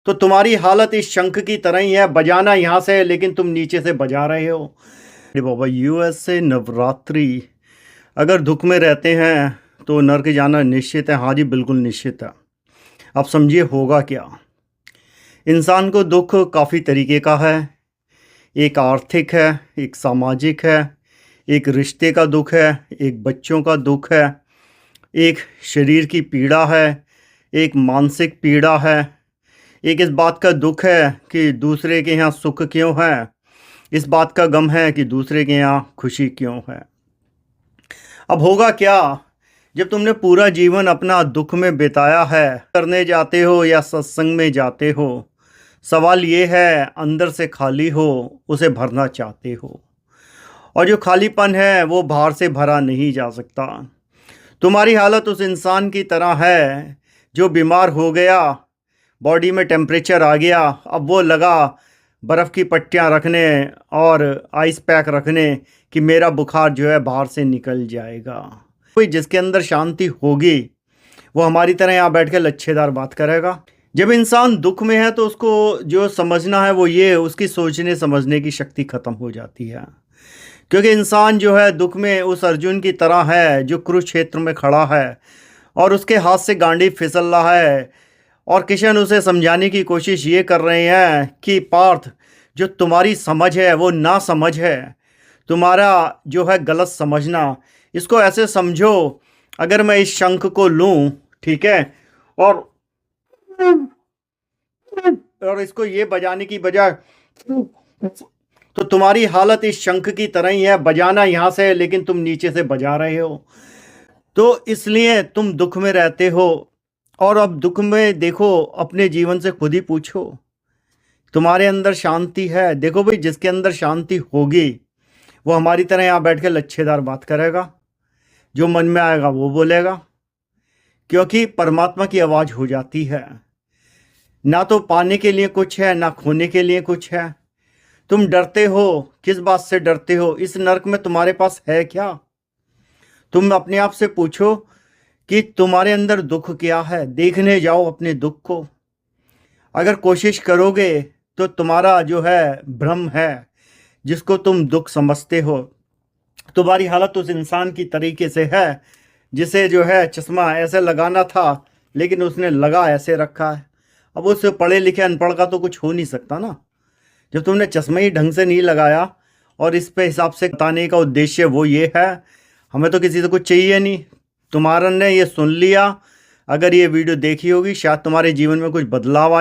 तो तुम्हारी हालत इस शंख की तरह ही है, बजाना यहाँ से है लेकिन तुम नीचे से बजा रहे हो। अरे बाबा, यूएस से नवरात्रि, अगर दुख में रहते हैं तो नर्क जाना निश्चित है। हाँ जी, बिल्कुल निश्चित है। अब समझिए होगा क्या। इंसान को दुख काफ़ी तरीके का है। एक आर्थिक है, एक सामाजिक है, एक रिश्ते का दुख है, एक बच्चों का दुख है, एक शरीर की पीड़ा है, एक मानसिक पीड़ा है, एक इस बात का दुख है कि दूसरे के यहाँ सुख क्यों है, इस बात का गम है कि दूसरे के यहाँ खुशी क्यों है। अब होगा क्या जब तुमने पूरा जीवन अपना दुख में बिताया है, करने जाते हो या सत्संग में जाते हो, सवाल ये है अंदर से खाली हो, उसे भरना चाहते हो, और जो खालीपन है वो बाहर से भरा नहीं जा सकता। तुम्हारी हालत उस इंसान की तरह है जो बीमार हो गया, बॉडी में टेम्परेचर आ गया, अब वो लगा बर्फ़ की पट्टियाँ रखने और आइस पैक रखने कि मेरा बुखार जो है बाहर से निकल जाएगा। कोई जिसके अंदर शांति होगी वो हमारी तरह यहाँ बैठ के लच्छेदार बात करेगा। जब इंसान दुख में है तो उसको जो समझना है वो ये, उसकी सोचने समझने की शक्ति ख़त्म हो जाती है। क्योंकि इंसान जो है दुख में उस अर्जुन की तरह है जो कुरुक्षेत्र में खड़ा है और उसके हाथ से गांडी फिसल रहा है, और किशन उसे समझाने की कोशिश ये कर रहे हैं कि पार्थ, जो तुम्हारी समझ है वो ना समझ है, तुम्हारा जो है गलत समझना। इसको ऐसे समझो, अगर मैं इस शंख को लूँ, ठीक है, और इसको ये बजाने की बजाय, तो तुम्हारी हालत इस शंख की तरह ही है, बजाना यहाँ से है लेकिन तुम नीचे से बजा रहे हो। तो इसलिए तुम दुख में रहते हो। और अब दुख में देखो, अपने जीवन से खुद ही पूछो, तुम्हारे अंदर शांति है? देखो भाई, जिसके अंदर शांति होगी वो हमारी तरह यहाँ बैठ के लच्छेदार बात करेगा, जो मन में आएगा वो बोलेगा, क्योंकि परमात्मा की आवाज़ हो जाती है। ना तो पाने के लिए कुछ है, ना खोने के लिए कुछ है। तुम डरते हो, किस बात से डरते हो? इस नर्क में तुम्हारे पास है क्या? तुम अपने आप से पूछो कि तुम्हारे अंदर दुख क्या है, देखने जाओ अपने दुख को। अगर कोशिश करोगे तो तुम्हारा जो है भ्रम है, जिसको तुम दुख समझते हो, तुम्हारी हालत उस इंसान की तरीके से है जिसे जो है चश्मा ऐसे लगाना था लेकिन उसने लगा ऐसे रखा है। अब उस पढ़े लिखे अनपढ़ का तो कुछ हो नहीं सकता ना, जब तुमने चश्मा ही ढंग से नहीं लगाया। और इस पे हिसाब से बताने का उद्देश्य वो ये है, हमें तो किसी से कुछ चाहिए नहीं। तुम्हारा ने ये सुन लिया, अगर ये वीडियो देखी होगी शायद तुम्हारे जीवन में कुछ बदलाव आ